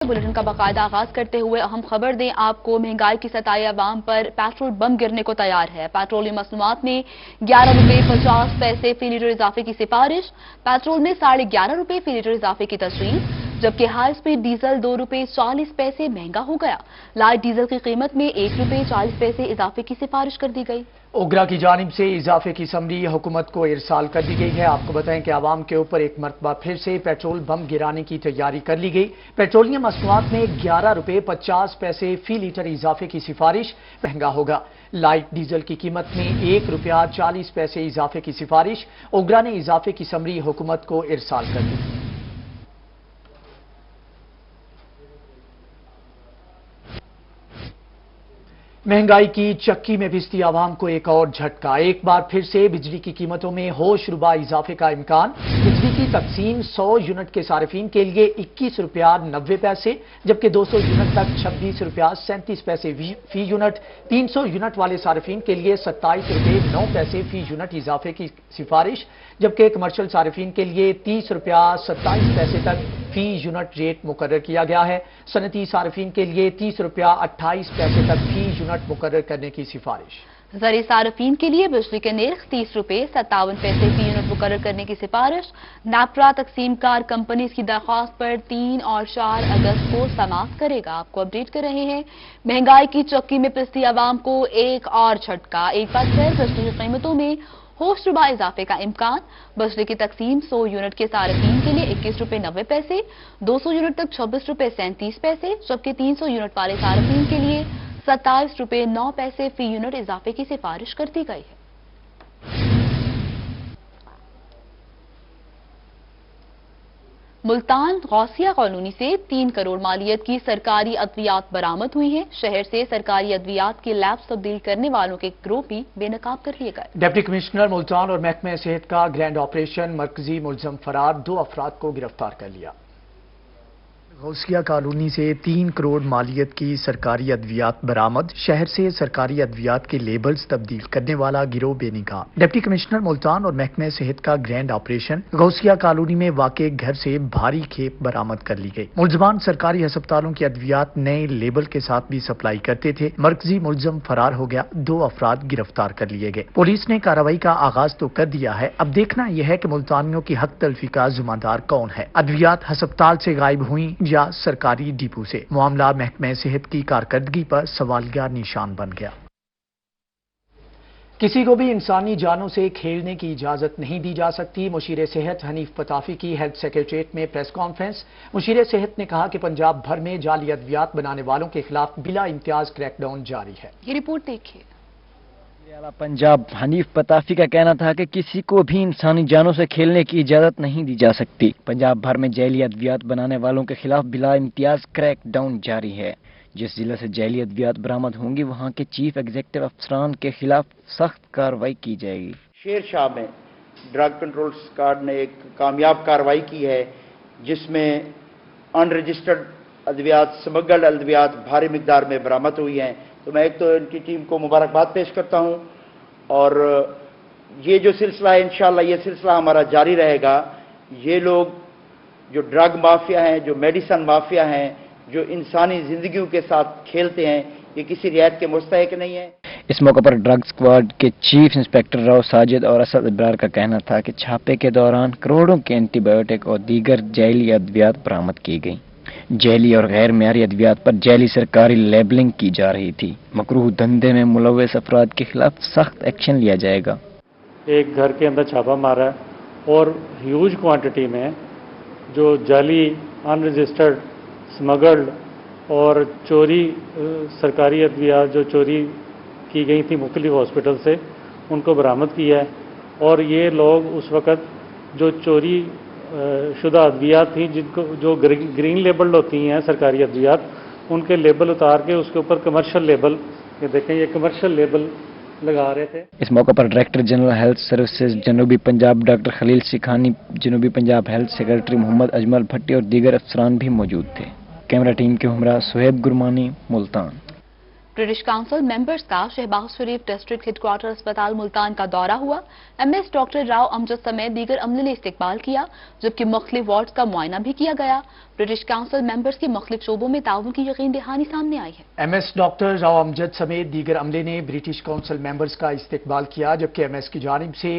Bulletin का बाकायदा आगाज करते हुए अहम खबर दें आपको। महंगाई की सताई अवाम पर पेट्रोल बम गिरने को तैयार है। पेट्रोलियम मसनूआत में 11 रुपए 50 पैसे फी लीटर इजाफे की सिफारिश। पेट्रोल में 11.5 रुपए फी लीटर इजाफे की तजवीज, जबकि हाई स्पीड डीजल 2 रुपए 40 पैसे महंगा हो गया। लाइट डीजल की कीमत में 1 रुपए 40 पैसे इजाफे की सिफारिश कर दी गई। उगरा की जानिब से इजाफे की समरी हुकूमत को इरसाल कर दी गई है। आपको बताएं कि आवाम के ऊपर एक मरतबा फिर से पेट्रोल बम गिराने की तैयारी कर ली गई। पेट्रोलियम मसनूआत में 11 रुपए 50 पैसे फी लीटर इजाफे की सिफारिश, महंगा होगा। लाइट डीजल की कीमत में 1 रुपया 40 पैसे इजाफे की सिफारिश। उगरा ने इजाफे की समरी हुकूमत को इरसाल कर दी। महंगाई की चक्की में पिसती आवाम को एक और झटका। एक बार फिर से बिजली की कीमतों में होशरुबा इजाफे का इम्कान। बिजली की तकसीम 100 यूनिट के सार्फिन के लिए 21 रुपया 90 पैसे, जबकि 200 यूनिट तक 26 रुपया 37 पैसे फी यूनिट। 300 यूनिट वाले सार्फिन के लिए 27 रुपये 9 पैसे फी यूनिट इजाफे की सिफारिश, जबकि कमर्शियल सार्फिन के लिए 30 रुपया 27 पैसे तक फी यूनिट रेट मुकर्रर किया गया है। सनती सार्फिन के लिए 30 रुपया 28 पैसे तक फी यूनिट मुकर्रर करने की सिफारिश। ज़री सार्फिन के लिए बिजली के निर्ख 30 रुपए 57 पैसे फी यूनिट मुकर्रर करने की सिफारिश। नापरा तकसीम कार कंपनी इसकी दरख्वास्त पर 3 और 4 अगस्त को समाप्त करेगा। आपको अपडेट कर रहे हैं। महंगाई की चक्की में पिसती आवाम को एक और झटका। एक बार फिर बिजली की कीमतों में होशरुबा इजाफे का इम्कान। बिजली की तकसीम 100 यूनिट के सार्फिन के लिए 21 रुपए 90 पैसे, 200 यूनिट तक 26 रुपए 37 पैसे, जबकि 300 यूनिट वाले सार्फिन के लिए 27 रुपए 9 पैसे फी यूनिट इजाफे की सिफारिश कर दी गई है। मुल्तान गौसिया कॉलोनी से 3 करोड़ मालियत की सरकारी अद्वियात बरामद हुई हैं। शहर से सरकारी अद्वियात की लैब्स तब्दील करने वालों के ग्रोह भी बेनकाब कर लिए गए। डिप्टी कमिश्नर मुल्तान और महकमे सेहत का ग्रैंड ऑपरेशन। मरकजी मुलजम फरार, 2 अफराद को गिरफ्तार कर लिया। गौसिया कॉलोनी से 3 करोड़ मालियत की सरकारी अद्वियात बरामद। शहर से सरकारी अद्वियात के लेबल्स तब्दील करने वाला गिरोह बेनकाब। डिप्टी कमिश्नर मुल्तान और महकमे सेहत का ग्रैंड ऑपरेशन। गौसिया कॉलोनी में वाक़े घर से भारी खेप बरामद कर ली गई। मुलजमान सरकारी अस्पतालों की अद्वियात नए लेबल के साथ भी सप्लाई करते थे। मरकजी मुलजम फरार हो गया, 2 अफराद गिरफ्तार कर लिए गए। पुलिस ने कार्रवाई का आगाज तो कर दिया है, अब देखना यह है कि मुल्तानियों की हक तलफी का जिम्मेदार कौन है। अद्वियात अस्पताल से गायब हुई या सरकारी डिपो से। मामला महकमे सेहत की कारकर्दगी पर सवालिया निशान बन गया। किसी को भी इंसानी जानों से खेलने की इजाजत नहीं दी जा सकती। मुशीर सेहत हनीफ पताफी की हेल्थ सेक्रेटरीट में प्रेस कॉन्फ्रेंस। मुशीर सेहत ने कहा कि पंजाब भर में जाली अद्वियात बनाने वालों के खिलाफ बिला इम्तियाज क्रैकडाउन जारी है। ये रिपोर्ट देखिए। पंजाब हनीफ पताफी का कहना था कि किसी को भी इंसानी जानों से खेलने की इजाजत नहीं दी जा सकती। पंजाब भर में जैली अद्वियात बनाने वालों के खिलाफ बिला इम्तियाज क्रैकडाउन जारी है। जिस जिले से जैली अद्वियात बरामद होंगी वहां के चीफ एग्जीक्यूटिव अफसरान के खिलाफ सख्त कार्रवाई की जाएगी। शेर शाह में ड्रग कंट्रोल स्क्वाड ने एक कामयाब कार्रवाई की है, जिसमें अनरजिस्टर्ड अद्वियात, स्मगल्ड अद्वियात भारी मिकदार में बरामद हुई हैं। तो मैं एक तो इनकी टीम को मुबारकबाद पेश करता हूं, और ये जो सिलसिला है इंशाअल्लाह ये सिलसिला हमारा जारी रहेगा। ये लोग जो ड्रग माफिया हैं, जो मेडिसिन माफिया हैं, जो इंसानी जिंदगियों के साथ खेलते हैं, ये किसी रियायत के मुस्तहिक नहीं है। इस मौके पर ड्रग स्क्वाड के चीफ इंस्पेक्टर राव साजिद और असद इब्रार का कहना था कि छापे के दौरान करोड़ों के एंटीबायोटिक और दीगर जैली अद्वियात बरामद की गई। जैली और गैर मियारी अद्वियात पर जैली सरकारी लेबलिंग की जा रही थी। मकरूह धंधे में मुलव्वस अफराद के खिलाफ सख्त एक्शन लिया जाएगा। एक घर के अंदर छापा मारा है और ह्यूज क्वांटिटी में जो जाली, अनरजिस्टर्ड, स्मगल्ड और चोरी सरकारी अद्वियात जो चोरी की गई थी मुख्तलिफ हॉस्पिटल से, उनको बरामद किया है। और ये लोग उस वक़्त जो चोरी शुदा अद्वियात थी, जिनको जो ग्रीन लेबल्ड होती हैं सरकारी अद्वियात, उनके लेबल उतार के उसके ऊपर कमर्शियल लेबल, ये देखें ये कमर्शियल लेबल लगा रहे थे। इस मौके पर डायरेक्टर जनरल हेल्थ सर्विसेज जनूबी पंजाब डॉक्टर खलील सिखानी, जनूबी पंजाब हेल्थ सेक्रेटरी मोहम्मद अजमल भट्टी और दीगर अफसरान भी मौजूद थे। कैमरा टीम के हमरा Suhaib Gurmani, Multan. British council members का शहबाज शरीफ डिस्ट्रिक्ट हेडक्वार्टर अस्पताल मुल्तान का दौरा हुआ। एमएस डॉक्टर राव अमजद समेत दीगर अमले ने इस्तकबाल किया, जबकि मुख्तलिफ वार्ड्स का मुआयना भी किया गया। ब्रिटिश काउंसिल मेंबर्स की मुख्तलिफ शोबों में ताउन की यकीन दहानी सामने आई है। एमएस डॉक्टर राव अमजद समेत दीगर अमले ने ब्रिटिश काउंसिल मेंबर्स का इस्तकबाल किया, जबकि एमएस की जानिब से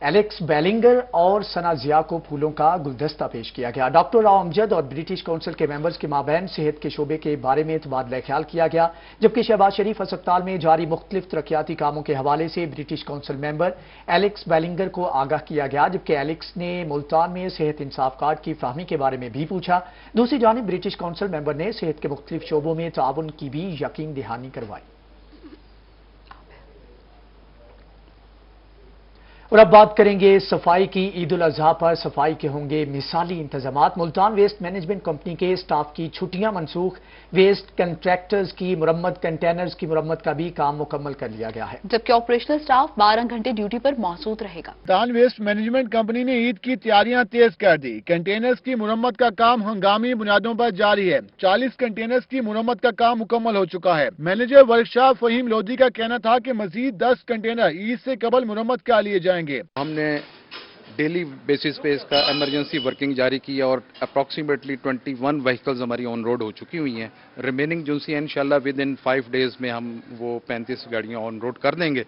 एलेक्स बेलिंगर और सना जिया को फूलों का गुलदस्ता पेश किया गया। डॉक्टर राव अमजद और ब्रिटिश काउंसिल के मेंबर्स के माबैन सेहत के शोबे के बारे में तबादला ख्याल किया गया, जबकि शहबाज शरीफ अस्पताल में जारी मुख्तलिफ तरक्याती कामों के हवाले से ब्रिटिश काउंसिल मेंबर एलेक्स बेलिंगर को आगाह किया गया, जबकि एलेक्स ने मुल्तान में सेहत इंसाफ कार्ड की फ्राहमी के बारे में भी पूछा। दूसरी जानिब ब्रिटिश काउंसिल मेंबर ने सेहत के मुख्तलिफ शोबों में ताउन की भी यकीन दहानी करवाई। और अब बात करेंगे सफाई की। ईद उल अजहा पर सफाई के होंगे मिसाली इंतजामात। मुल्तान वेस्ट मैनेजमेंट कंपनी के स्टाफ की छुट्टियां मनसूख, वेस्ट कंट्रैक्टर्स की मुरम्मत, कंटेनर्स की मुरम्मत का भी काम मुकम्मल कर लिया गया है, जबकि ऑपरेशनल स्टाफ 12 घंटे ड्यूटी पर मौजूद रहेगा। मुल्तान वेस्ट मैनेजमेंट कंपनी ने ईद की तैयारियां तेज कर दी। कंटेनर्स की मुरम्मत का काम हंगामी बुनियादों पर जारी है। 40 कंटेनर्स की मुरम्मत का काम मुकम्मल हो चुका है। मैनेजर वर्कशॉप फहीम लोधी का कहना था कि मजीद 10 कंटेनर ईद से कबल मुरम्मत कर लिए जाएंगे। हमने डेली बेसिस पे इसका इमरजेंसी वर्किंग जारी की है और अप्रॉक्सीमेटली 21 व्हीकल्स हमारी ऑन रोड हो चुकी हुई हैं। रिमेनिंग जो सी इंशाल्लाह विद इन 5 डेज में हम वो 35 गाड़ियां ऑन रोड कर देंगे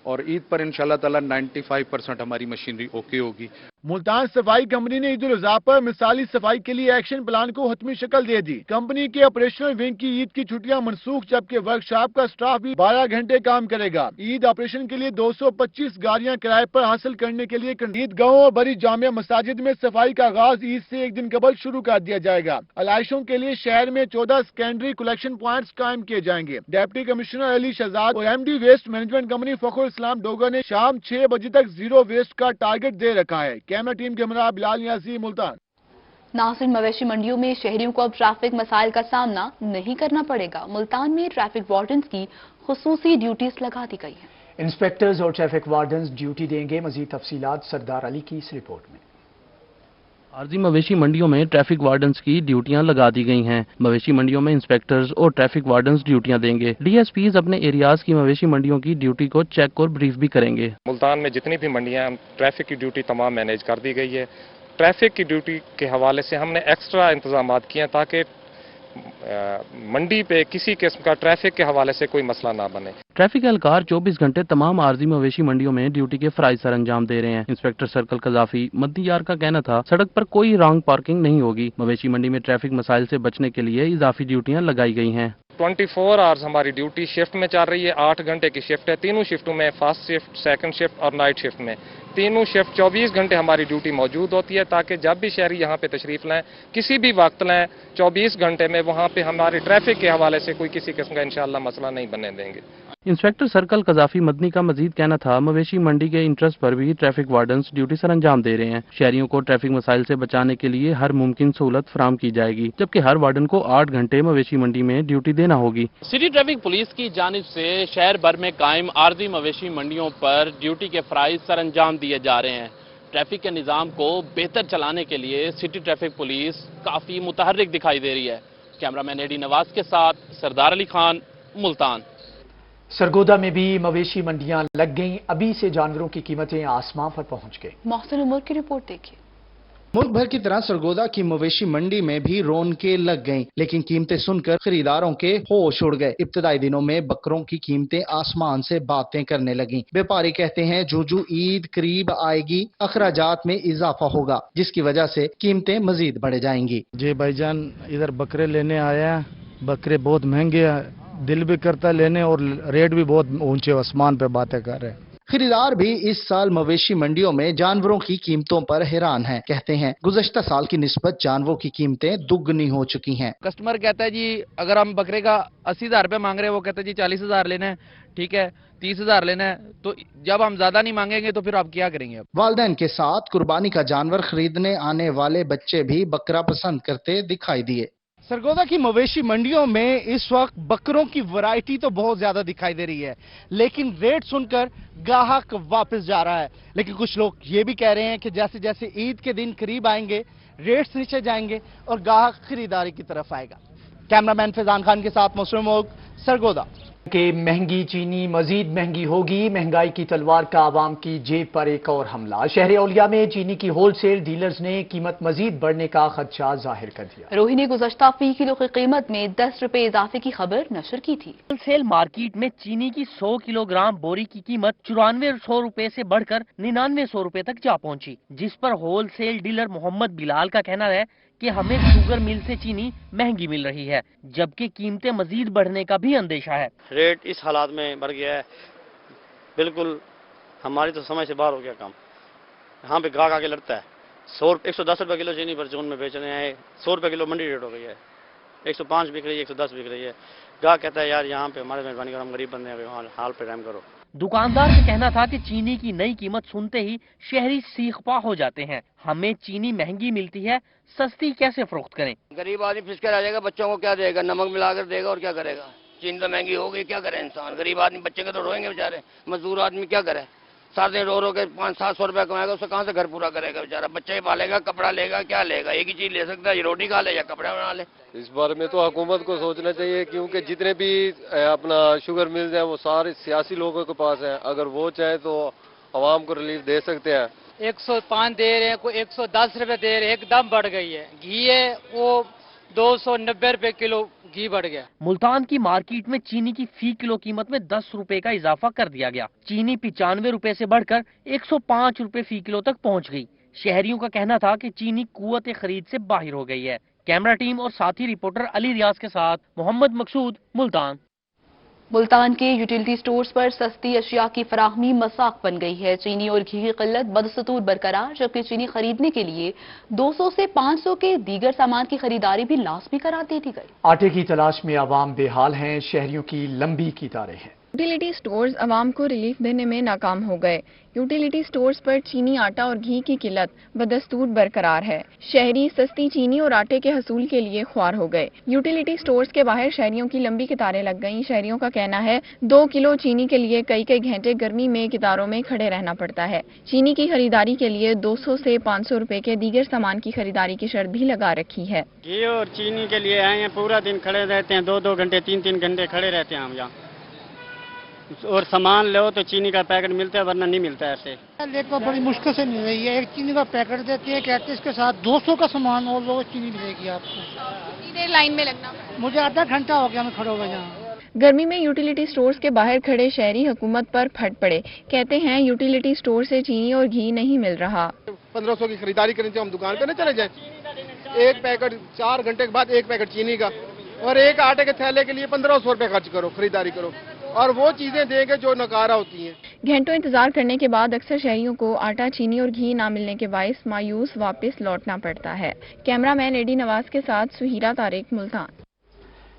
और ईद पर इंशाल्लाह ताला 95% हमारी मशीनरी ओके होगी। मुल्तान सफाई कंपनी ने ईद उल अजहा पर मिसाली सफाई के लिए एक्शन प्लान को हतमी शक्ल दे दी। कंपनी के ऑपरेशनल विंग की ईद की छुट्टियां मनसूख, जबकि वर्कशॉप का स्टाफ भी 12 घंटे काम करेगा। ईद ऑपरेशन के लिए 225 गाड़ियां किराए पर हासिल करने के लिए ईदगाहों और बड़ी जामिया मसाजिद में सफाई का आगाज ईद से एक दिन कबल शुरू कर दिया जाएगा। अलाइशों के लिए शहर में 14 सेकेंडरी कलेक्शन पॉइंट्स कायम किए जाएंगे। डिप्टी कमिश्नर अली शहजाद और MD waste management company Fakhrul Islam Dogar ने शाम 6 बजे तक जीरो वेस्ट का टारगेट दे रखा है। कैमरा टीम के हमरा बिलाल नियाज़ी, मुल्तान। नाज़रीन, मवेशी मंडियों में शहरियों को अब ट्रैफिक मसाइल का सामना नहीं करना पड़ेगा। मुल्तान में ट्रैफिक वार्डन्स की खुसूसी ड्यूटीज लगा दी गई हैं। इंस्पेक्टर्स और ट्रैफिक वार्डन्स ड्यूटी देंगे। मजीद तफसीलात सरदार अली की इस रिपोर्ट में। आरजी मवेशी मंडियों में ट्रैफिक वार्डन्स की ड्यूटियां लगा दी गई हैं। मवेशी मंडियों में इंस्पेक्टर्स और ट्रैफिक वार्डन्स ड्यूटियां देंगे। डीएसपीज अपने एरियाज की मवेशी मंडियों की ड्यूटी को चेक और ब्रीफ भी करेंगे। मुल्तान में जितनी भी मंडियां, ट्रैफिक की ड्यूटी तमाम मैनेज कर दी गई है। ट्रैफिक की ड्यूटी के हवाले से हमने एक्स्ट्रा इंतजाम किए हैं ताकि मंडी पे किसी किस्म का ट्रैफिक के हवाले से कोई मसला ना बने। ट्रैफिक एहलकार 24 घंटे तमाम आरजी मवेशी मंडियों में ड्यूटी के फराइज सर अंजाम दे रहे हैं। इंस्पेक्टर सर्कल कजाफी मद्दी यार का कहना था, सड़क पर कोई रॉन्ग पार्किंग नहीं होगी। मवेशी मंडी में ट्रैफिक मसाइल से बचने के लिए इजाफी ड्यूटियां लगाई गई हैं। 24 आवर्स हमारी ड्यूटी शिफ्ट में चल रही है। 8 घंटे की शिफ्ट है। तीनों शिफ्टों में, फर्स्ट शिफ्ट, सेकंड शिफ्ट और नाइट शिफ्ट में, तीनों शिफ्ट 24 घंटे हमारी ड्यूटी मौजूद होती है ताकि जब भी शहरी यहाँ पे तशरीफ लाएं, किसी भी वक्त लाएं, 24 घंटे में वहाँ पे हमारे ट्रैफिक के हवाले से कोई किसी किस्म का इंशाअल्लाह मसला नहीं बनने देंगे। इंस्पेक्टर सर्कल कजाफी मदनी का मजीद कहना था, मवेशी मंडी के इंटरेस्ट पर भी ट्रैफिक वार्डन्स ड्यूटी सर अंजाम दे रहे हैं। शहरियों को ट्रैफिक मसाइल से बचाने के लिए हर मुमकिन सहूलत फराम की जाएगी, जबकि हर वार्डन को 8 घंटे मवेशी मंडी में ड्यूटी देना होगी। सिटी ट्रैफिक पुलिस की जानिब से शहर भर में कायम आरजी मवेशी मंडियों पर ड्यूटी के फराइज सर अंजाम दिए जा रहे हैं। ट्रैफिक के निज़ाम को बेहतर चलाने के लिए सिटी ट्रैफिक पुलिस काफी मुतहर्रिक दिखाई दे रही है। कैमरामैन एडी नवाज के साथ सरदार अली खान, मुल्तान। सरगोदा में भी मवेशी मंडियां लग गईं। अभी से जानवरों की कीमतें आसमां पर पहुंच गई। मोहसिन उमर की रिपोर्ट देखिए। मुल्क भर की तरह सरगोदा की मवेशी मंडी में भी रौनकें लग गईं, लेकिन कीमतें सुनकर खरीदारों के होश उड़ गए। इब्तदाई दिनों में बकरों की कीमतें आसमान से बातें करने लगीं। व्यापारी कहते हैं, जो ईद करीब आएगी अखराजात में इजाफा होगा, जिसकी वजह से कीमतें मजीद बढ़ जाएंगी। जी भाईजान, इधर बकरे लेने आया। बकरे बहुत महंगे हैं, दिल भी करता लेने और रेट भी बहुत ऊंचे आसमान पे बातें कर रहे हैं। खरीदार भी इस साल मवेशी मंडियों में जानवरों की कीमतों पर हैरान हैं। कहते हैं, गुज़श्ता साल की निस्बत जानवरों की कीमतें दुगनी हो चुकी हैं। कस्टमर कहता है जी, अगर हम बकरे का 80,000 रुपये मांग रहे हैं, वो कहता है जी 40,000 लेना है, ठीक है 30,000 लेना है। तो जब हम ज्यादा नहीं मांगेंगे तो फिर आप क्या करेंगे? वालिदैन के साथ कुर्बानी का जानवर खरीदने आने वाले बच्चे भी बकरा पसंद करते दिखाई दिए। सरगोदा की मवेशी मंडियों में इस वक्त बकरों की वैरायटी तो बहुत ज्यादा दिखाई दे रही है, लेकिन रेट सुनकर ग्राहक वापस जा रहा है। लेकिन कुछ लोग ये भी कह रहे हैं कि जैसे जैसे ईद के दिन करीब आएंगे, रेट्स नीचे जाएंगे और ग्राहक खरीदारी की तरफ आएगा। कैमरामैन फैजान खान के साथ मोहसिन, सरगोदा। کہ مہنگی چینی مزید مہنگی ہوگی، مہنگائی کی تلوار کا عوام کی جیب پر ایک اور حملہ۔ شہر اولیا میں چینی کی ہول سیل ڈیلرز نے قیمت مزید بڑھنے کا خدشہ ظاہر کر دیا۔ روہی نے گزشتہ فی کلو کی قیمت میں 10 روپے اضافے کی خبر نشر کی تھی۔ ہول سیل مارکیٹ میں چینی کی 100 کلو گرام بوری کی قیمت 9400 روپے سے بڑھ کر 9900 روپے تک جا پہنچی، جس پر ہول سیل ڈیلر محمد بلال کا کہنا ہے کہ ہمیں شوگر مل سے چینی مہنگی مل رہی ہے، جبکہ قیمتیں مزید بڑھنے کا بھی اندیشہ ہے۔ ریٹ اس حالات میں بڑھ گیا ہے، بالکل ہماری تو سمجھ سے باہر ہو گیا کام۔ یہاں پہ گاہک آ کے لڑتا ہے، 110 روپے کلو چینی پر جون میں بیچ رہے ہیں، 100 روپے کلو منڈی ریٹ ہو گئی ہے، 105 بک رہی ہے، 110 بک رہی ہے۔ گاہک کہتا ہے یار یہاں پہ ہمارے مہربانی کرو، ہم غریب بندے ہیں، حال پہ رحم کرو۔ دکاندار کا کہنا تھا کہ چینی کی نئی قیمت سنتے ہی شہری سیخ پا ہو جاتے ہیں، ہمیں چینی مہنگی ملتی ہے، سستی کیسے فروخت کریں؟ غریب آدمی پھنس کر آ جائے گا، بچوں کو کیا دے گا، نمک ملا کر دے گا اور کیا کرے گا؟ چینی تو مہنگی ہو گئی، کیا کرے انسان؟ غریب آدمی بچے کے تو روئیں گے بیچارے، مزدور آدمی کیا کرے؟ سارے دن رو کے 500-700 روپے کمائے گا، اس سے کہاں سے گھر پورا کرے گا بیچارہ؟ بچے پالے گا، کپڑا لے گا، کیا لے گا؟ ایک ہی چیز لے سکتا ہے، یہ روٹی کھا لے یا کپڑا بنا لے۔ اس بارے میں تو حکومت کو سوچنا چاہیے، کیونکہ جتنے بھی اپنا شوگر ملز ہیں وہ سارے سیاسی لوگوں کے پاس ہیں، اگر وہ چاہیں تو عوام کو ریلیف دے سکتے ہیں۔ 105 دے رہے ہیں، کوئی 110 روپے دے رہے ہیں، ایک دم بڑھ گئی ہے۔ گھی ہے وہ 290 روپے کلو گھی بڑھ گیا۔ ملتان کی مارکیٹ میں چینی کی فی کلو قیمت میں 10 روپے کا اضافہ کر دیا گیا، چینی 95 روپے سے بڑھ کر 105 روپے فی کلو تک پہنچ گئی۔ شہریوں کا کہنا تھا کہ چینی قوت خرید سے باہر ہو گئی ہے۔ کیمرہ ٹیم اور ساتھی رپورٹر علی ریاض کے ساتھ محمد مقصود، ملتان۔ ملتان کے یوٹیلیٹی سٹورز پر سستی اشیاء کی فراہمی مساق بن گئی ہے۔ چینی اور گھی کی قلت بدستور برقرار، جبکہ چینی خریدنے کے لیے 200 سے 500 کے دیگر سامان کی خریداری بھی لازمی قرار دے دی گئی۔ آٹے کی تلاش میں عوام بے حال ہیں، شہریوں کی لمبی قطاریں ہیں۔ یوٹیلیٹی سٹورز عوام کو ریلیف دینے میں ناکام ہو گئے۔ یوٹیلیٹی سٹورز پر چینی، آٹا اور گھی کی قلت بدستور برقرار ہے۔ شہری سستی چینی اور آٹے کے حصول کے لیے خوار ہو گئے۔ یوٹیلیٹی سٹورز کے باہر شہریوں کی لمبی قطاریں لگ گئیں۔ شہریوں کا کہنا ہے 2 کلو چینی کے لیے کئی گھنٹے گرمی میں قطاروں میں کھڑے رہنا پڑتا ہے۔ چینی کی خریداری کے لیے 200 سے 500 روپے کے دیگر سامان کی خریداری کی شرط بھی لگا رکھی ہے۔ گھی اور چینی کے لیے آئے ہیں، پورا دن کھڑے رہتے ہیں، 2 گھنٹے 3 گھنٹے کھڑے رہتے ہیں ہم یہاں، اور سامان لو تو چینی کا پیکٹ ملتا ہے ورنہ نہیں ملتا ہے۔ ایسے لیٹ تو بڑی مشکل سے مل رہی ہے، ایک چینی کا پیکٹ دیتی ہے، کہتے اس کے ساتھ 200 کا سامان اور لو چینی ملے گی آپ کو۔ کتنی دیر لائن میں لگنا؟ مجھے آدھا گھنٹہ ہو گیا میں کھڑے ہوئے یہاں۔ گرمی میں یوٹیلیٹی سٹورز کے باہر کھڑے شہری حکومت پر پھٹ پڑے، کہتے ہیں یوٹیلیٹی سٹور سے چینی اور گھی نہیں مل رہا۔ 1500 کی خریداری کرنی تو ہم دکان پہ نہ چلے جائیں، ایک پیکٹ 4 گھنٹے کے بعد ایک پیکٹ چینی کا اور ایک آٹے کے تھیلے کے لیے 1500 روپے خرچ کرو، خریداری کرو اور وہ چیزیں دیں گے جو نکارہ ہوتی ہیں۔ گھنٹوں انتظار کرنے کے بعد اکثر شہریوں کو آٹا، چینی اور گھی نہ ملنے کے باعث مایوس واپس لوٹنا پڑتا ہے۔ کیمرہ مین ایڈی نواز کے ساتھ سہیرہ طارق، ملتان۔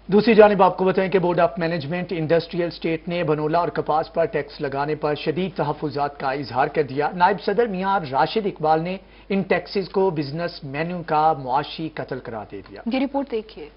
دوسری جانب آپ کو بتائیں کہ board of management industrial estate نے بنولا اور کپاس پر ٹیکس لگانے پر شدید تحفظات کا اظہار کر دیا۔ نائب صدر میاں راشد اقبال نے ان ٹیکسز کو بزنس مینو کا معاشی قتل قرار دے دیا۔ یہ رپورٹ دیکھیے۔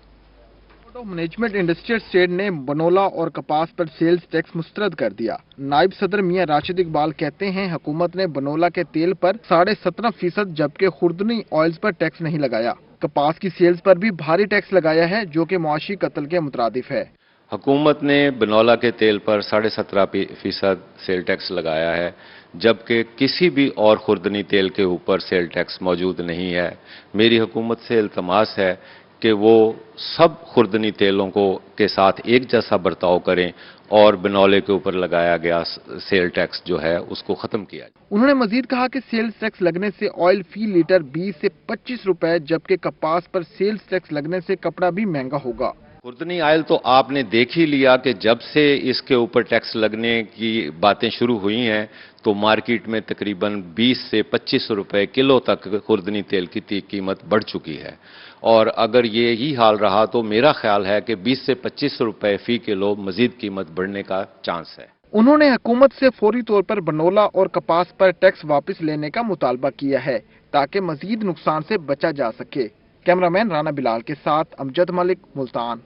Board of management industrial estate نے بنولا اور کپاس پر سیلز ٹیکس مسترد کر دیا۔ نائب صدر میاں راشد اقبال کہتے ہیں حکومت نے بنولا کے تیل پر 17.5% جبکہ خوردنی آئلز پر ٹیکس نہیں لگایا۔ کپاس کی سیلز پر بھی بھاری ٹیکس لگایا ہے جو کہ معاشی قتل کے مترادف ہے۔ حکومت نے بنولا کے تیل پر 17.5% سیل ٹیکس لگایا ہے، جبکہ کسی بھی اور خوردنی تیل کے اوپر سیل ٹیکس موجود نہیں ہے۔ میری حکومت سے التماس ہے کہ وہ سب خوردنی تیلوں کے ساتھ ایک جیسا برتاؤ کریں اور بنولے کے اوپر لگایا گیا سیل ٹیکس جو ہے اس کو ختم کیا جائے۔ انہوں نے مزید کہا کہ سیلز ٹیکس لگنے سے آئل فی لیٹر 20 سے 25 روپے جبکہ کپاس پر سیلز ٹیکس لگنے سے کپڑا بھی مہنگا ہوگا۔ خوردنی آئل تو آپ نے دیکھ ہی لیا کہ جب سے اس کے اوپر ٹیکس لگنے کی باتیں شروع ہوئی ہیں تو مارکیٹ میں تقریباً 20 سے 25 روپے کلو تک خوردنی تیل کی قیمت بڑھ چکی ہے، اور اگر یہی حال رہا تو میرا خیال ہے کہ 20 سے 25 روپے فی کلو مزید قیمت بڑھنے کا چانس ہے۔ انہوں نے حکومت سے فوری طور پر بنولا اور کپاس پر ٹیکس واپس لینے کا مطالبہ کیا ہے تاکہ مزید نقصان سے بچا جا سکے۔ کیمرہ مین رانا بلال کے ساتھ امجد ملک، ملتان۔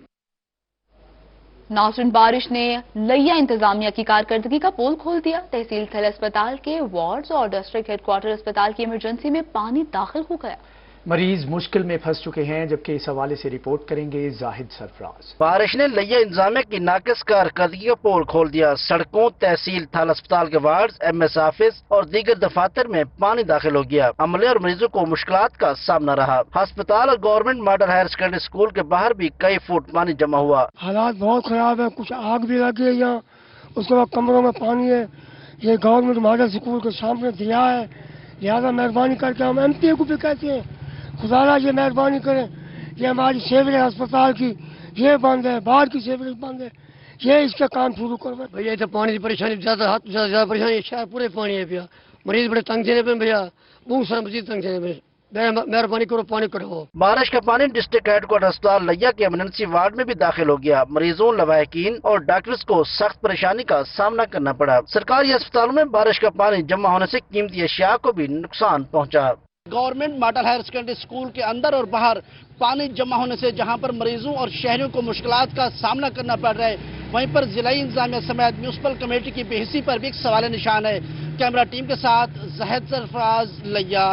ناظرین، بارش نے لیا انتظامیہ کی کارکردگی کا پول کھول دیا۔ تحصیل تھل اسپتال کے وارڈز اور ڈسٹرکٹ ہیڈ کوارٹر اسپتال کی ایمرجنسی میں پانی داخل ہو گیا۔ मरीज मुश्किल में फंस चुके हैं, जबकि इस हवाले से रिपोर्ट करेंगे जाहिद सरफराज। बारिश ने लिया इंतजामिया की नाकिस कारकर्दगी का पोल खोल दिया। सड़कों, तहसील थाल अस्पताल के वार्ड, MS ऑफिस और दीगर दफातर में पानी दाखिल हो गया। अमले और मरीजों को मुश्किलात का सामना रहा। अस्पताल और government model higher secondary school के बाहर भी कई फुट पानी जमा हुआ। हालात बहुत खराब है, कुछ आग भी लगी है यहाँ, उसके बाद कमरों में पानी है। ये गवर्नमेंट मॉडल स्कूल के सामने दरिया है, लिहाजा मेहरबानी करके हम MP को भी कहते हैं खुदारा ये मेहरबानी करें, ये हमारी सेवरेज अस्पताल की ये बंद है, बाहर की सेवरेज बंद है, ये इसका काम शुरू करवाए। भैया तो पानी की परेशानी ज्यादा, हद ज्यादा परेशानी, शहर पूरे पानी है भैया, मरीज बड़े तंग थे भैया, बहुत सारे मरीज तंग थे, मेहरबानी करो पानी करो। बारिश का पानी डिस्ट्रिक्ट हेडक्वार्टर अस्पताल लिया के इमरजेंसी वार्ड में भी दाखिल हो गया। मरीजों, लवाहकीन और डॉक्टर्स को सख्त परेशानी का सामना करना पड़ा। सरकारी अस्पतालों में बारिश का पानी जमा होने से कीमती अशिया को भी नुकसान पहुँचा। Government model higher secondary school के अंदर और बाहर पानी जमा होने से जहां पर मरीजों और शहरियों को मुश्किलात का सामना करना पड़ रहा है, वहीं पर जिलाई इंतजामिया समेत म्यूनसिपल कमेटी की बेहिसी पर भी एक सवाल निशान है। कैमरा टीम के साथ जाहिद सरफराज, लिया।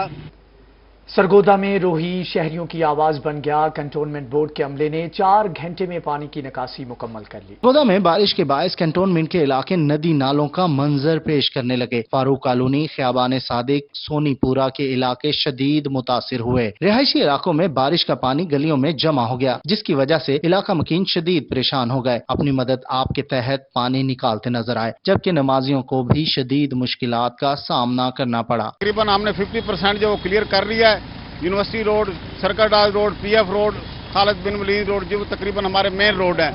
सरगोदा में रोही शहरियों की आवाज बन गया। कंटोनमेंट बोर्ड के अमले ने 4 घंटे में पानी की निकासी मुकम्मल कर ली। सरगोदा में बारिश के बायस कंटोनमेंट के इलाके नदी नालों का मंजर पेश करने लगे। फारूक कॉलोनी, खियाबान सादिक, सोनीपुरा के इलाके शदीद मुतासिर हुए। रिहायशी इलाकों में बारिश का पानी गलियों में जमा हो गया, जिसकी वजह से इलाका मकीन शदीद परेशान हो गए। अपनी मदद आप के तहत पानी निकालते नजर आए, जबकि नमाजियों को भी शदीद मुश्किलात का सामना करना पड़ा। तकरीबन हमने 50% जो क्लियर कर लिया है। यूनिवर्सिटी रोड, सरकरडाल road, PF road, Khalid bin Waleed road, जो तकरीबन हमारे मेन रोड हैं,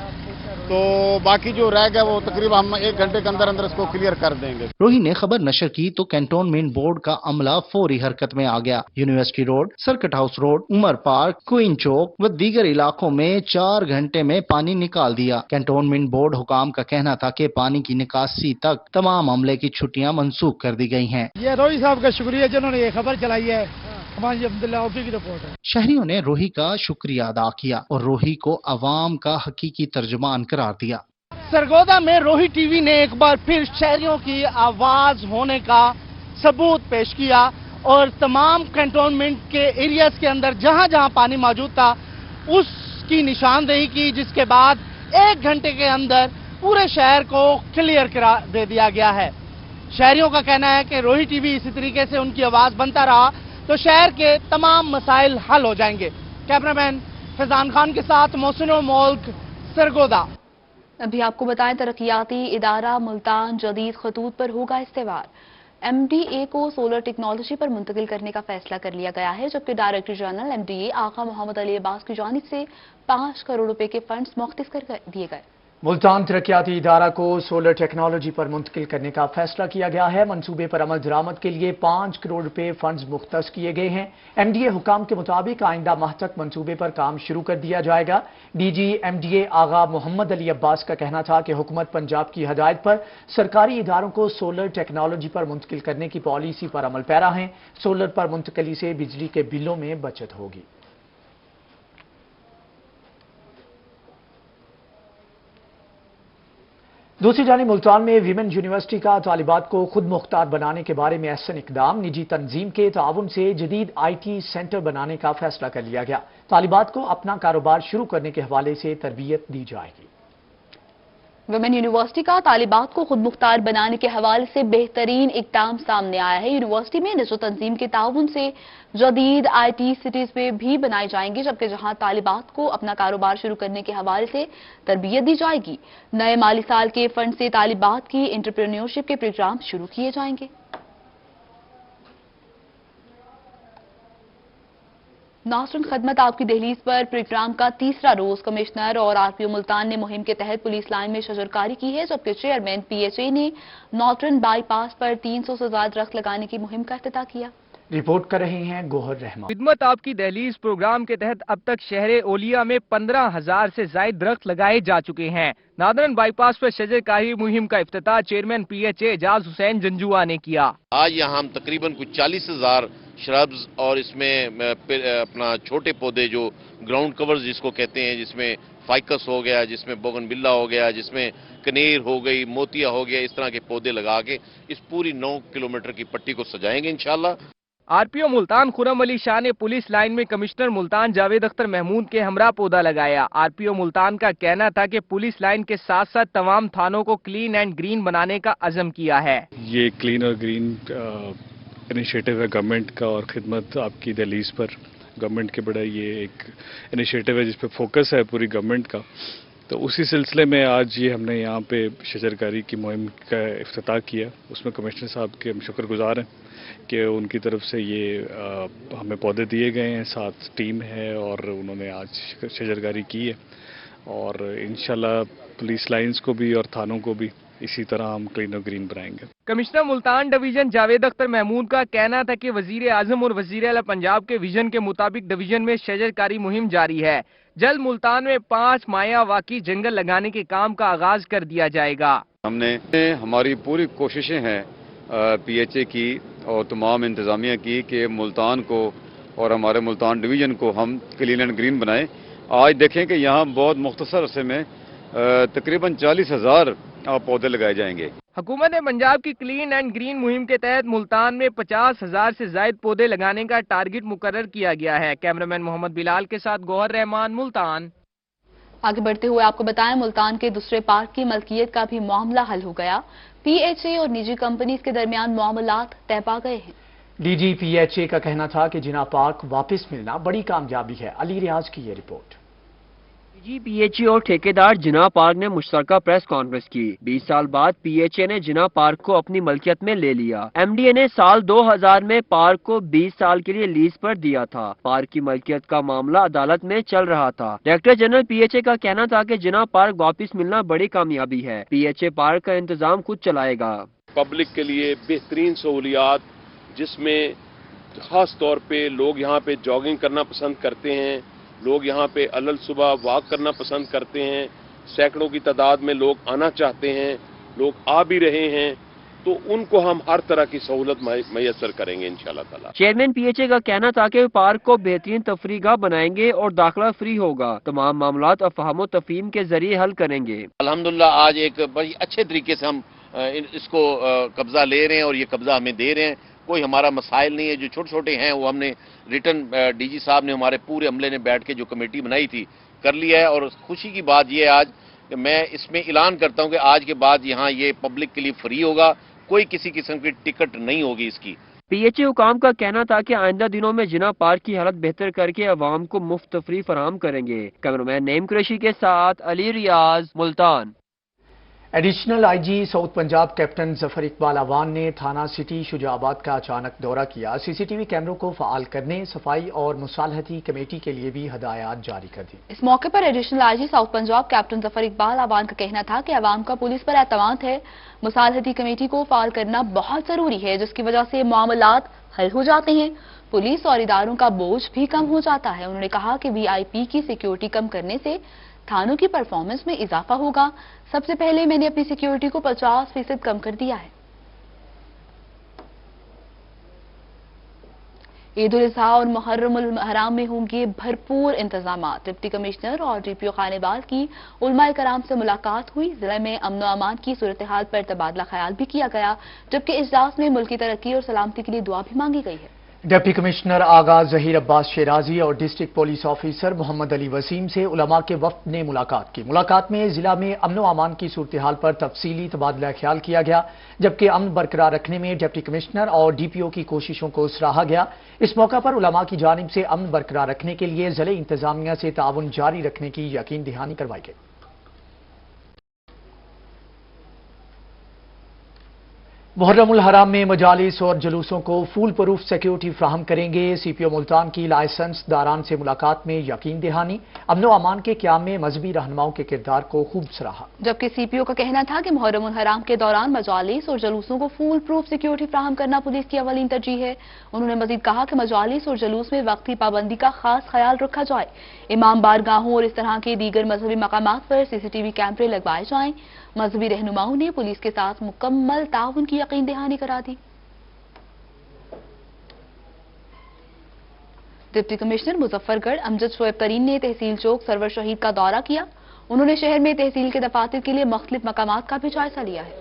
तो बाकी जो रह गया वो तकरीबन हम 1 घंटे के अंदर अंदर इसको क्लियर कर देंगे। रोही ने खबर नशर की तो कैंटोनमेंट बोर्ड का अमला फौरी हरकत में आ गया। University road, circuit house road, Umar park, queen Chowk व दीगर इलाकों में 4 घंटे में पानी निकाल दिया। कैंटोनमेंट बोर्ड हुकाम का कहना था कि पानी की निकासी तक तमाम अमले की छुट्टियां मनसूख कर दी गई हैं। ये रोही साहब का शुक्रिया जिन्होंने ये खबर चलाई है। हमारी अब्दुल्ला ऑफी की रिपोर्ट है। शहरियों ने रोही का शुक्रिया अदा किया और रोही को अवाम का हकीकी तर्जुमान करार दिया। सरगोदा में रोही टीवी ने एक बार फिर शहरियों की आवाज होने का सबूत पेश किया और तमाम कैंटोनमेंट के एरियाज के अंदर जहां जहां पानी मौजूद था उसकी निशानदेही की, जिसके बाद 1 घंटे के अंदर पूरे शहर को क्लियर करा दे दिया गया है। शहरियों का कहना है कि रोही टीवी इसी तरीके से उनकी आवाज बनता रहा तो शहर के तमाम मसाइल हल हो जाएंगे। कैमरामैन फैजान खान के साथ मोहसिन मोल्क, सरगोदा। अभी आपको बताएं, तरक्याती इदारा मुल्तान जदीद खतूत पर होगा इस्तेवार। MDA को सोलर टेक्नोलॉजी पर मुंतकिल करने का फैसला कर लिया गया है, जबकि डायरेक्टर जनरल MDA आका मोहम्मद अली अब्बास की जानिब से 5 करोड़ रुपए के फंड्स मुख्तस कर दिए गए। मुल्तान तरक्याती इदारा को सोलर टेक्नोलॉजी पर मुंतकिल करने का फैसला किया गया है। मंसूबे पर अमल दरामद के लिए 5 करोड़ रुपए फंड्स मुख्तस किए गए हैं। MDA हुकाम के मुताबिक आइंदा माह तक मंसूबे पर काम शुरू कर दिया जाएगा। DG MDA आगा मोहम्मद अली अब्बास का कहना था कि हुकूमत पंजाब की हदायत पर सरकारी इदारों को सोलर टेक्नोलॉजी पर मुंतकिल करने की पॉलिसी पर अमल पैरा है। सोलर पर मुंतकली से बिजली के बिलों में बचत होगी। दूसरी जानिब मुल्तान में वीमेन यूनिवर्सिटी का तालिबात को खुद मुख्तार बनाने के बारे में अहसन इकदाम। निजी तंजीम के ताउन से जदीद IT सेंटर बनाने का फैसला कर लिया गया। तालिबात को अपना कारोबार शुरू करने के हवाले से तरबियत दी जाएगी। वुमेन यूनिवर्सिटी का तालिबात को खुद मुख्तार बनाने के हवाले से बेहतरीन इकदाम सामने आया है। यूनिवर्सिटी में निजी तंजीम के ताउन से जदीद IT सिटीज पे भी बनाई जाएंगी, जबकि जहां तालिबात को अपना कारोबार शुरू करने के हवाले से तरबियत दी जाएगी। नए माली साल के फंड से तालिबात की एंटरप्रेन्योरशिप के प्रोग्राम शुरू किए जाएंगे। नाज़रीन, खदमत आपकी दहलीज पर प्रोग्राम का तीसरा रोज कमिश्नर और RPO मुल्तान ने मुहिम के तहत पुलिस लाइन में शजरकारी की है, जबकि चेयरमैन PHA ने नॉर्टन बाईपास पर 300 से ज्यादा दरख्त लगाने की मुहिम का इफ्तिताह किया। रिपोर्ट कर रहे हैं गोहर रहमान। खिदमत आपकी दहलीज प्रोग्राम के तहत अब तक शहर ओलिया में 15,000 से ज्यादा दरख्त लगाए जा चुके हैं। नादरन बाईपास पर शजरकारी मुहिम का इफ्तिताह चेयरमैन PHA एजाज हुसैन जंजुआ ने किया। आज यहाँ हम तकरीबन कुछ 40,000 श्रब्स और इसमें अपना छोटे पौधे जो ग्राउंड कवर्स जिसको कहते हैं, जिसमें फाइकस हो गया, जिसमें बोगनविल्ला हो गया, जिसमें कनेर हो गई, मोतिया हो गया, इस तरह के पौधे लगा के इस पूरी 9 किलोमीटर की पट्टी को सजाएंगे इंशाल्लाह। आरपीओ मुल्तान खुरम अली शाह ने पुलिस लाइन में कमिश्नर मुल्तान जावेद अख्तर महमूद के हमरा पौधा लगाया। आरपीओ मुल्तान का कहना था कि पुलिस लाइन के साथ साथ तमाम थानों को क्लीन एंड ग्रीन बनाने का अज़म किया है। ये क्लीन और ग्रीन इनिशिएटिव है गवर्नमेंट का और खिदमत आपकी दहलीज पर गवर्नमेंट के बड़ा ये एक इनिशिएटिव है जिस पे फोकस है पूरी गवर्नमेंट का। तो उसी सिलसिले में आज ये हमने यहाँ पे शजरकारी की मुहिम का इफ्तिताह किया। उसमें कमिश्नर साहब के हम शुक्रगुजार हैं कि उनकी तरफ से ये हमें पौधे दिए गए हैं, साथ टीम है और उन्होंने आज शजरकारी की है और इंशाल्लाह पुलिस लाइंस को भी और थानों को भी इसी तरह हम क्लीन और ग्रीन बनाएंगे। कमिश्नर मुल्तान डिवीजन जावेद अख्तर महमूद का कहना था कि वजीर आजम और वजीर आला पंजाब के विजन के मुताबिक डिवीजन में शजरकारी मुहिम जारी है। जल्द मुल्तान में 5 मायावाकी जंगल लगाने के काम का आगाज कर दिया जाएगा। हमारी पूरी कोशिशें हैं पीएचए की और तमाम इंतजामिया की कि मुल्तान को और हमारे मुल्तान डिवीजन को हम क्लीन एंड ग्रीन बनाएं। आज देखें कि यहाँ बहुत मुख्तसर अरसे में तकरीबन 40,000 पौधे लगाए जाएंगे। हुकूमत पंजाब की क्लीन एंड ग्रीन मुहिम के तहत मुल्तान में 50,000 से ज्यादा पौधे लगाने का टारगेट मुकर्रर किया गया है। कैमरामैन मोहम्मद बिलाल के साथ गौहर रहमान, मुल्तान। आगे बढ़ते हुए आपको बताएं, मुल्तान के दूसरे पार्क की मलकियत का भी मामला हल हो गया। पीएचए और निजी कंपनीज के दरमियान मामलात तय पा गए हैं। डीजी पीएचए का कहना था कि जिना पार्क वापस मिलना बड़ी कामयाबी है। अली रियाज की ये रिपोर्ट। पीएचए और ठेकेदार जिना पार्क ने मुश्तरका प्रेस कॉन्फ्रेंस की। 20 साल बाद पीएचए ने जिना पार्क को अपनी मलकियत में ले लिया। एमडीए ने साल 2000 में पार्क को 20 साल के लिए लीज पर दिया था। पार्क की मलकियत का मामला अदालत में चल रहा था। डायरेक्टर जनरल पीएचए का कहना था कि जिना पार्क वापस मिलना बड़ी कामयाबी है। पीएचए पार्क का इंतजाम खुद चलाएगा। पब्लिक के लिए बेहतरीन सहूलियात, जिसमें खास तौर पे लोग यहाँ पे जॉगिंग करना पसंद करते हैं, लोग यहाँ पे अलल सुबह वॉक करना पसंद करते हैं, सैकड़ों की तादाद में लोग आना चाहते हैं, लोग आ भी रहे हैं, तो उनको हम हर तरह की सहूलत मैसर करेंगे इंशाल्लाह ताला। चेयरमैन पीएचए का कहना था कि पार्क को बेहतरीन तफरीगाह बनाएंगे और दाखिला फ्री होगा। तमाम मामलात अफहाम तफहीम के जरिए हल करेंगे। अल्हम्दुलिल्लाह आज एक बड़ी अच्छे तरीके से हम इसको कब्जा ले रहे हैं और ये कब्जा हमें दे रहे हैं। कोई हमारा मसाइल नहीं है। जो छोटे छोटे हैं वो हमने रिटर्न डीजी साहब ने हमारे पूरे अमले ने बैठ के जो कमेटी बनाई थी कर लिया है। और खुशी की बात ये है आज कि मैं इसमें ऐलान करता हूं कि आज के बाद यहाँ ये पब्लिक के लिए फ्री होगा, कोई किसी किस्म की टिकट नहीं होगी इसकी। पीएचए हुकाम का कहना था कि आइंदा दिनों में जिना पार्क की हालत बेहतर करके अवाम को मुफ्त तफरी फराहम करेंगे। कैमरामैन नईम कुरैशी के साथ Ali Riaz, Multan. Additional IG south Punjab captain Zafar Iqbal Awan ने थाना सिटी शुजाबाद का अचानक दौरा किया। सीसीटीवी कैमरों को फाल करने, सफाई और मुसालहती कमेटी के लिए भी हदायत जारी कर दी। इस मौके पर additional IG south Punjab captain Zafar Iqbal Awan का कहना था कि अवाम का पुलिस पर एतमाद है। मुसालहती कमेटी को फाल करना बहुत जरूरी है, जिसकी वजह से मामलात हल हो जाते हैं, पुलिस और इदारों का बोझ भी कम हो जाता है। उन्होंने कहा कि वीआईपी की सिक्योरिटी कम करने से थानों की परफॉर्मेंस में इजाफा होगा। सबसे पहले मैंने अपनी सिक्योरिटी को 50% कम कर दिया है। ईद उल अज़हा और मुहर्रम उल हराम में होंगे भरपूर इंतजाम। डिप्टी कमिश्नर और डीपीओ खानेवाल की उलमाए कराम से मुलाकात हुई। जिले में अमन व अमान की सूरत हाल पर तबादला ख्याल भी किया गया, जबकि इजलास में मुल्की तरक्की और सलामती के लिए दुआ भी मांगी गई है। डिप्टी कमिश्नर आगा जहीर अब्बास शेराजी और district police officer Mohammad Ali Waseem से उलमा के वफ्द ने मुलाकात की। मुलाकात में जिला में अमन व अमान की सूरत हाल पर तफसीली तबादला ख्याल किया गया, जबकि अमन बरकरार रखने में डिप्टी कमिश्नर और डीपीओ की कोशिशों को सराहा गया। इस मौका पर उलमा की जानिब से अमन बरकरार रखने के लिए जिले इंतजामिया से ताउन जारी रखने की यकीन दहानी करवाई गई। मुहर्रम उल हराम में मजालिस और जुलूसों को फूल प्रूफ सिक्योरिटी फ्राहम करेंगे। सीपीओ मुल्तान की लाइसेंस दारान से मुलाकात में यकीन दहानी। अमन व अमान के क़याम में मजहबी रहनुमाओं के किरदार को खूब सराहा, जबकि सीपीओ का कहना था कि मुहर्रम उल हराम के दौरान मजालिस और जुलूसों को फूल प्रूफ सिक्योरिटी फ्राहम करना पुलिस की अवलीन तरजीह है। उन्होंने मजीद कहा कि मजालिस और जुलूस में वक्ती पाबंदी का खास ख्याल रखा जाए। इमाम बारगाहों और इस तरह के दीगर मजहबी मकामात पर सीसीटीवी कैमरे लगवाए जाएं। मजहबी रहनुमाओं ने पुलिस के साथ मुकम्मल ताउन की यकीन दहानी करा दी। डिप्टी कमिश्नर मुजफ्फरगढ़ अमजद शोएब तरीन ने तहसील चौक सरवर शहीद का दौरा किया। उन्होंने शहर में तहसील के दफातर के लिए मुख्तलिफ मकामात का भी जायजा लिया है।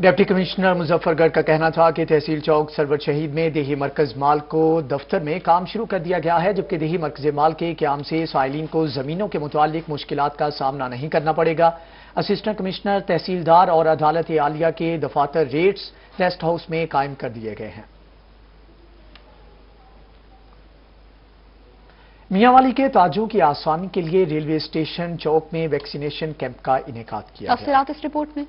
डिप्टी कमिश्नर मुजफ्फरगढ़ का कहना था कि तहसील चौक सरवर शहीद में देही मरकज माल को दफ्तर में काम शुरू कर दिया गया है, जबकि देही मरकज माल के क्याम से साइलिन को जमीनों के मुतालिक मुश्किलात का सामना नहीं करना पड़ेगा। असिस्टेंट कमिश्नर, तहसीलदार और अदालत आलिया के दफातर रेट्स रेस्ट हाउस में कायम कर दिए गए हैं। मियांवाली के ताजों की आसानी के लिए रेलवे स्टेशन चौक में वैक्सीनेशन कैंप का इनेकाद किया गया। तफसीलात इस रिपोर्ट में।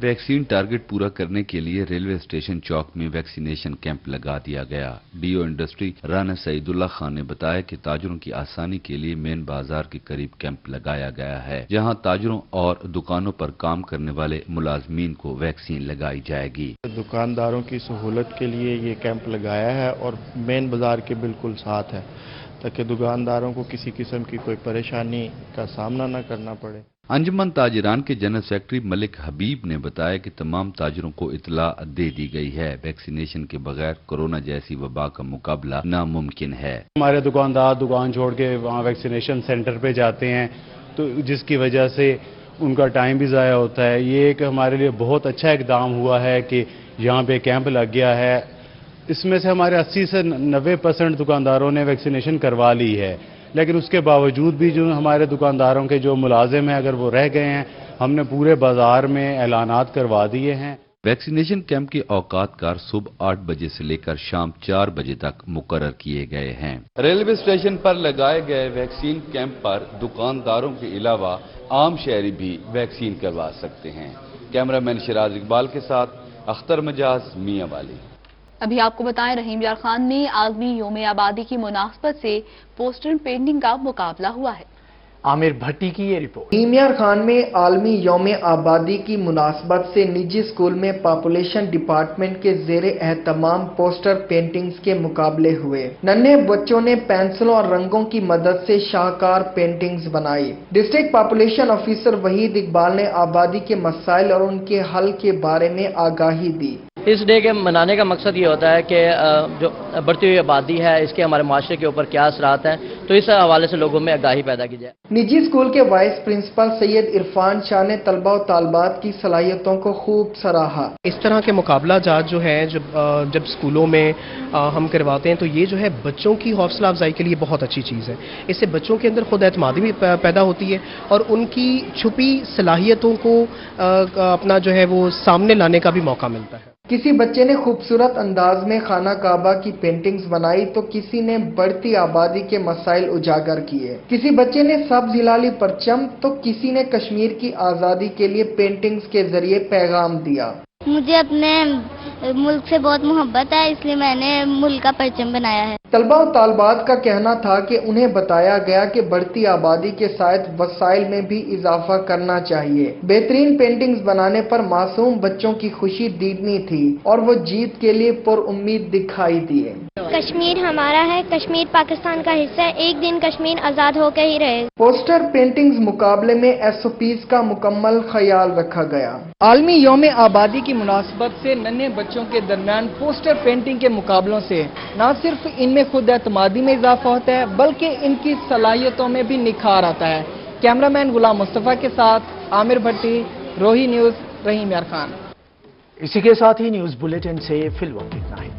वैक्सीन टारगेट पूरा करने के लिए रेलवे स्टेशन चौक में वैक्सीनेशन कैंप लगा दिया गया। डीओ इंडस्ट्री राना सईदुल्लाह खान ने बताया कि ताजरों की आसानी के लिए मेन बाजार के करीब कैंप लगाया गया है, जहां ताजरों और दुकानों पर काम करने वाले मुलाजमीन को वैक्सीन लगाई जाएगी। दुकानदारों की सहूलत के लिए ये कैंप लगाया है और मेन बाजार के बिल्कुल साथ है, ताकि दुकानदारों को किसी किस्म की कोई परेशानी का सामना न करना पड़े। अंजुमन ताजिरान के जनरल सेक्रेटरी मलिक हबीब ने बताया कि तमाम ताजरों को इतला दे दी गई है। वैक्सीनेशन के बगैर कोरोना जैसी वबा का मुकाबला नामुमकिन है। हमारे दुकानदार दुकान छोड़ के वहाँ वैक्सीनेशन सेंटर पे जाते हैं, तो जिसकी वजह से उनका टाइम भी ज़ाया होता है। ये एक हमारे लिए बहुत अच्छा इकदाम हुआ है कि यहाँ पे कैंप लग गया है। इसमें से हमारे 80 से 90% दुकानदारों ने वैक्सीनेशन करवा ली है, लेकिन उसके बावजूद भी जो हमारे दुकानदारों के जो मुलाजिम हैं, अगर वो रह गए हैं, हमने पूरे बाजार में ऐलानात करवा दिए हैं। वैक्सीनेशन कैंप के औकातकार सुबह 8 बजे से लेकर शाम 4 बजे तक मुकर्रर किए गए हैं। रेलवे स्टेशन पर लगाए गए वैक्सीन कैंप पर दुकानदारों के अलावा आम शहरी भी वैक्सीन करवा सकते हैं। कैमरामैन शिराज इकबाल के साथ अख्तर मजाज, मियांवाली। अभी आपको बताएं, रहीम यार खान में आलमी योम आबादी की मुनासबत से पोस्टर पेंटिंग का मुकाबला हुआ है। आमिर भट्टी की ये रिपोर्ट। रहीम यार खान में आलमी योम आबादी की मुनासबत से निजी स्कूल में पॉपुलेशन डिपार्टमेंट के जेरे एहतमाम पोस्टर पेंटिंग्स के मुकाबले हुए। नन्हे बच्चों ने पेंसिलों और रंगों की मदद से शाहकार पेंटिंग्स बनाई। District population officer Waheed Iqbal ने आबादी के मसाइल और उनके हल के बारे में आगाही दी। इस डे के मनाने का मकसद ये होता है कि जो बढ़ती हुई आबादी है, इसके हमारे माशरे के ऊपर क्या असरात हैं, तो इस हवाले से लोगों में आगाही पैदा की जाए। निजी स्कूल के वाइस प्रिंसिपल सैयद इरफान शाह ने तलबा और तालबात की सलाहियतों को खूब सराहा। इस तरह के मुकाबला जात जो है जब स्कूलों में हम करवाते हैं, तो ये जो है बच्चों की हौसला अफजाई के लिए बहुत अच्छी चीज़ है। इससे बच्चों के अंदर खुद एतमादी भी पैदा होती है और उनकी छुपी सलाहियतों को अपना जो है वो सामने लाने का भी मौका मिलता है। किसी बच्चे ने खूबसूरत अंदाज में खाना काबा की पेंटिंग्स बनाई, तो किसी ने बढ़ती आबादी के मसाइल उजागर किए। किसी बच्चे ने सब्ज हिलाली परचम, तो किसी ने कश्मीर की आज़ादी के लिए पेंटिंग्स के जरिए पैगाम दिया। मुझे अपने मुल्क से बहुत मोहब्बत है, इसलिए मैंने मुल्क का परचम बनाया है। तलबा और तालबात का कहना था कि उन्हें बताया गया कि बढ़ती आबादी के साथ वसाइल में भी इजाफा करना चाहिए। बेहतरीन पेंटिंग्स बनाने पर मासूम बच्चों की खुशी दीदनी थी और वो जीत के लिए पुरउम्मीद दिखाई दिए। कश्मीर हमारा है, कश्मीर पाकिस्तान का हिस्सा है, एक दिन कश्मीर आजाद होकर ही रहेगा। पोस्टर पेंटिंग्स मुकाबले में SOPs का मुकम्मल ख्याल रखा गया। आलमी योम आबादी की मुनासबत से नन्हे बच्चों के दरमियान पोस्टर पेंटिंग के मुकाबलों से न सिर्फ इनमें खुद एतमादी में इजाफा होता है, बल्कि इनकी सलाहियतों में भी निखार आता है। कैमरामैन गुलाम मुस्तफा के साथ आमिर भट्टी, रोही न्यूज, रहीम यार खान। इसी के साथ ही न्यूज बुलेटिन से फिलहाल इतना ही।